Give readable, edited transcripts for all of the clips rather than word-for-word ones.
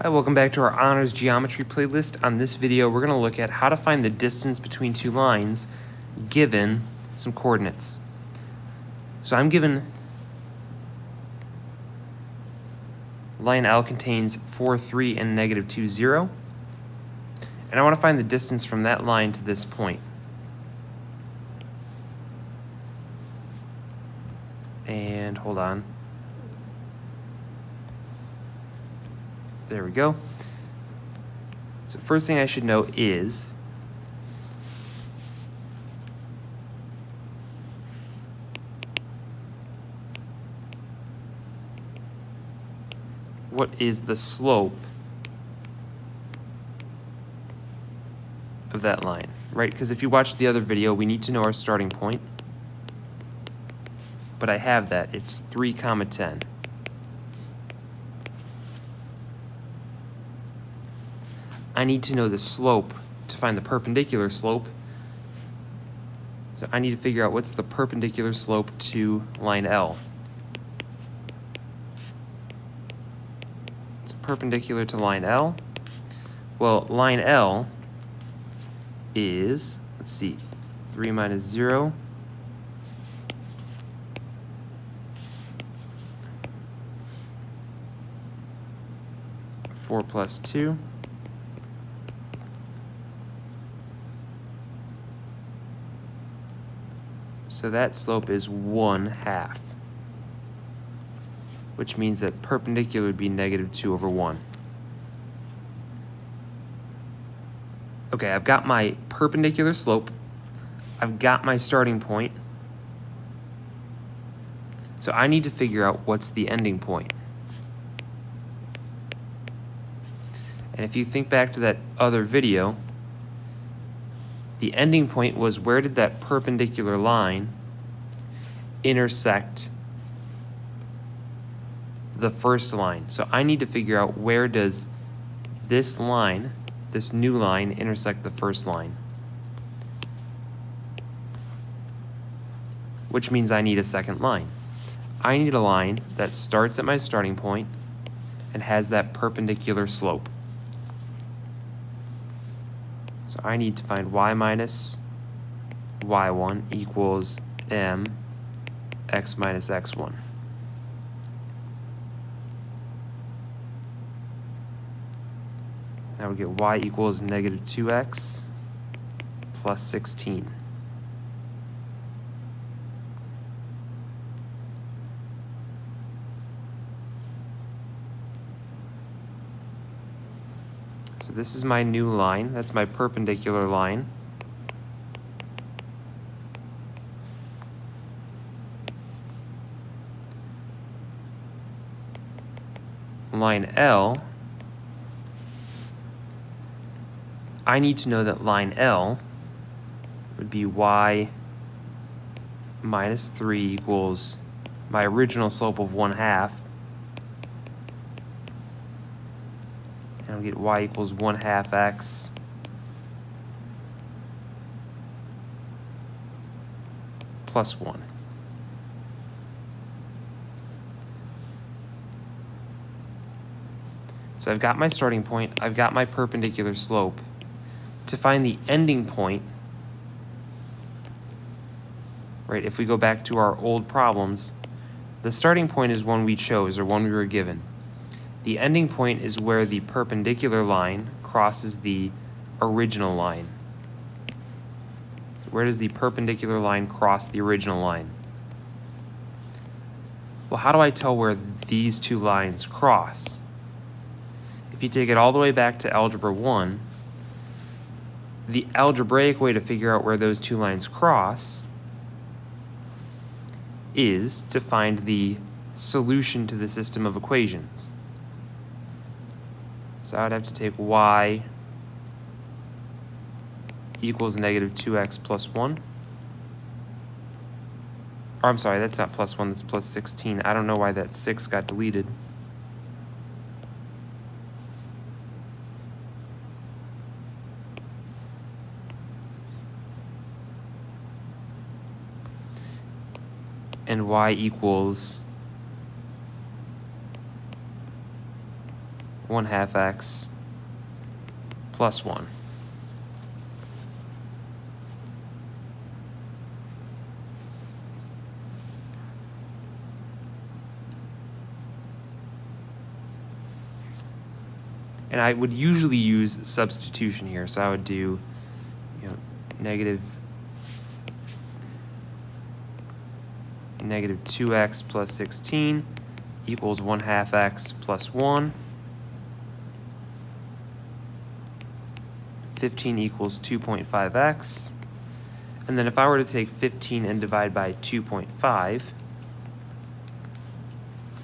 Hi, welcome back to our Honors Geometry playlist. On this video, we're going to look at how to find the distance between two lines given some coordinates. So I'm given line L contains 4, 3, and negative 2, 0. And I want to find the distance from that line to this point. And hold on. There we go. So first thing I should know is what is the slope of that line, right? Because if you watch the other video, we need to know our starting point. But I have that. It's 3, 10. I need to know the slope to find the perpendicular slope. So I need to figure out what's the perpendicular slope to line L. It's perpendicular to line L. Well, line L is, let's see, 3 minus 0. Four plus 2. So that slope is 1/2, which means that perpendicular would be negative 2 over 1. Okay, I've got my perpendicular slope. I've got my starting point. So I need to figure out what's the ending point. And if you think back to that other video, the ending point was where did that perpendicular line intersect the first line. So I need to figure out where does this line, this new line, intersect the first line. Which means I need a second line. I need a line that starts at my starting point and has that perpendicular slope. So I need to find y minus y1 equals m x minus x1. Now we get y equals negative 2x plus 16. So this is my new line. That's my perpendicular line. Line L, I need to know that line L would be y minus 3 equals my original slope of 1/2. And I'll get y equals 1/2 x plus 1. So I've got my starting point, I've got my perpendicular slope. To find the ending point, right, if we go back to our old problems, the starting point is one we chose or one we were given. The ending point is where the perpendicular line crosses the original line. Where does the perpendicular line cross the original line? Well, how do I tell where these two lines cross? If you take it all the way back to Algebra 1, the algebraic way to figure out where those two lines cross is to find the solution to the system of equations. So I would have to take y equals negative 2x plus 1. Or I'm sorry, that's not plus 1, that's plus 16. I don't know why that 6 got deleted. And y equals 1/2 x plus 1. And I would usually use substitution here, so I would do, negative 2x plus 16 equals 1/2 x plus 1. 15 equals 2.5x. And then if I were to take 15 and divide by 2.5,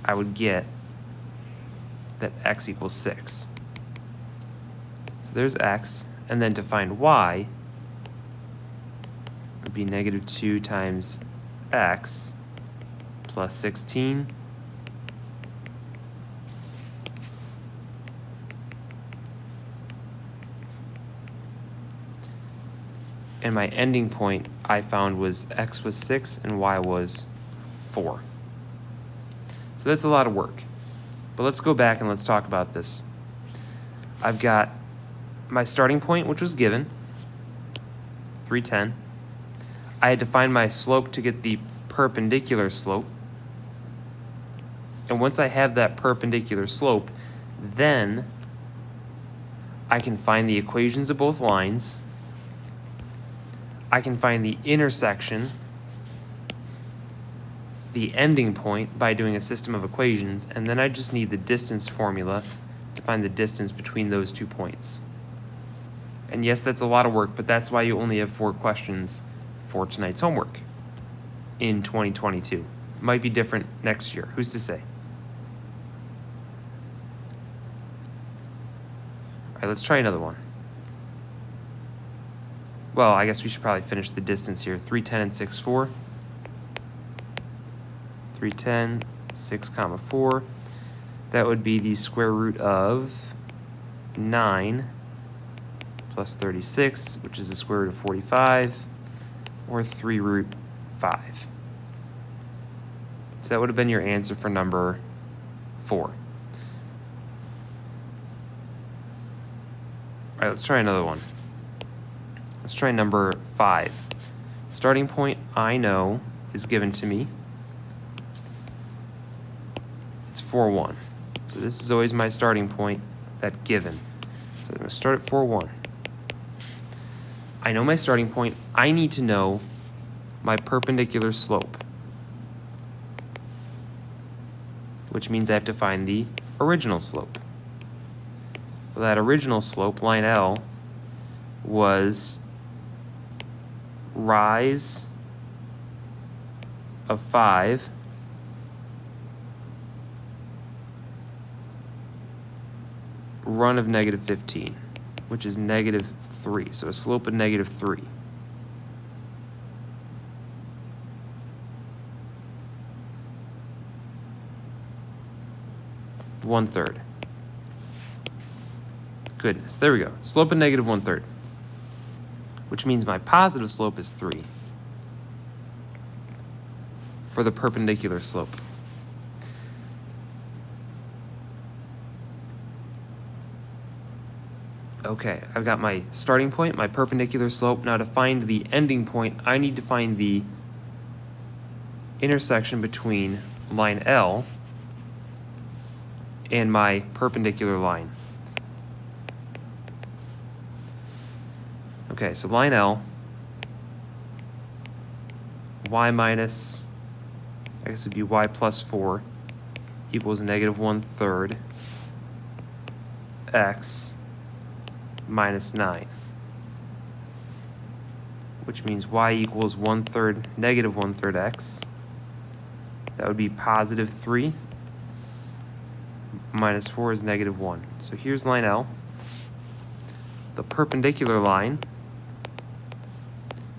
I would get that x equals 6. So there's x, and then to find y, it would be negative 2 times x plus 16 and my ending point I found was x was 6 and y was 4. So that's a lot of work. But let's go back and let's talk about this. I've got my starting point, which was given, 310. I had to find my slope to get the perpendicular slope. And once I have that perpendicular slope, then I can find the equations of both lines. I can find the intersection, the ending point, by doing a system of equations, and then I just need the distance formula to find the distance between those 2 points. And yes, that's a lot of work, but that's why you only have 4 questions for tonight's homework in 2022. Might be different next year. Who's to say? All right, let's try another one. Well, I guess we should probably finish the distance here. 310 and 6, 4. 310, 6 comma 4. That would be the square root of 9 plus 36, which is the square root of 45, or 3 root 5. So that would have been your answer for number 4. All right, let's try another one. Let's try number 5. Starting point I know is given to me. It's 4, 1. So this is always my starting point, that given. So I'm going to start at 4, 1. I know my starting point. I need to know my perpendicular slope, which means I have to find the original slope. Well, that original slope, line L, was rise of 5 run of negative 15, which is negative 3, so a slope of negative 3. One-third. Goodness, there we go. Slope of negative 1/3, which means my positive slope is 3 for the perpendicular slope. Okay, I've got my starting point, my perpendicular slope. Now to find the ending point, I need to find the intersection between line L and my perpendicular line. Okay, so line L, y minus, I guess it would be y plus 4 equals negative 1/3 x minus 9, which means y equals 1/3, negative 1/3 x. That would be positive 3 minus 4 is negative 1. So here's line L. The perpendicular line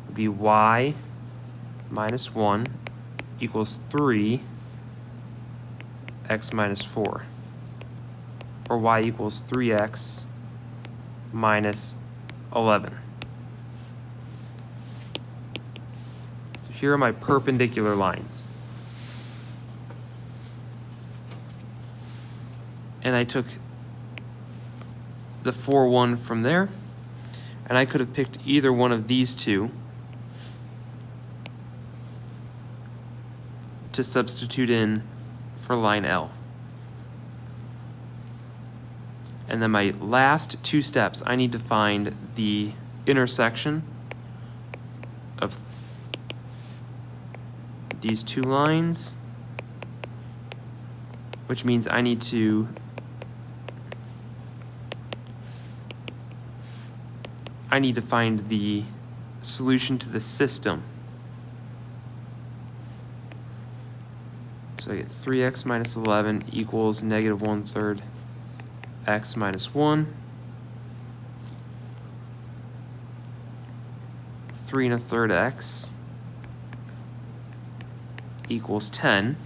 would be y minus 1 equals 3 x minus 4, or y equals 3x minus 11. So here are my perpendicular lines. And I took the 4, 1 from there, and I could have picked either one of these two to substitute in for line L. And then my last two steps, I need to find the intersection of these two lines, which means I need to find the solution to the system. So I get 3x minus 11 equals negative 1/3 x minus 1. 3 1/3 x equals 10.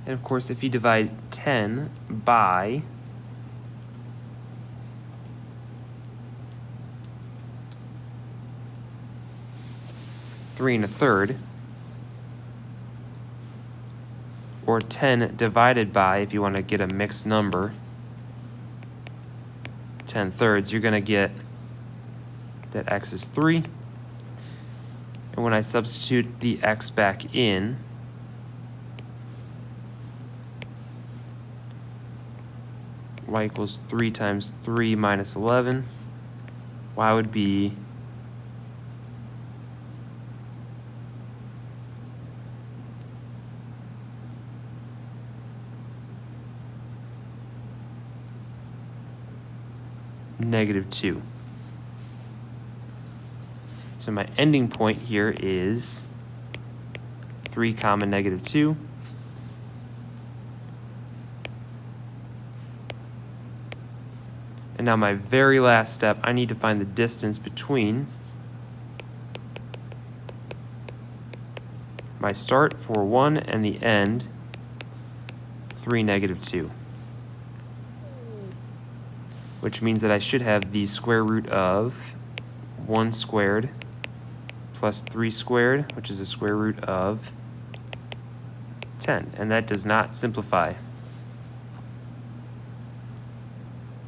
And of course, if you divide 10 by three and a third, or 10 divided by, if you want to get a mixed number, 10/3, you're going to get that x is 3. And when I substitute the x back in, y equals 3 times 3 minus 11. Y would be -2. So my ending point here is 3, -2. And now my very last step, I need to find the distance between my start, 4, 1, and the end, 3, -2. Which means that I should have the square root of 1 squared plus 3 squared, which is the square root of 10. And that does not simplify.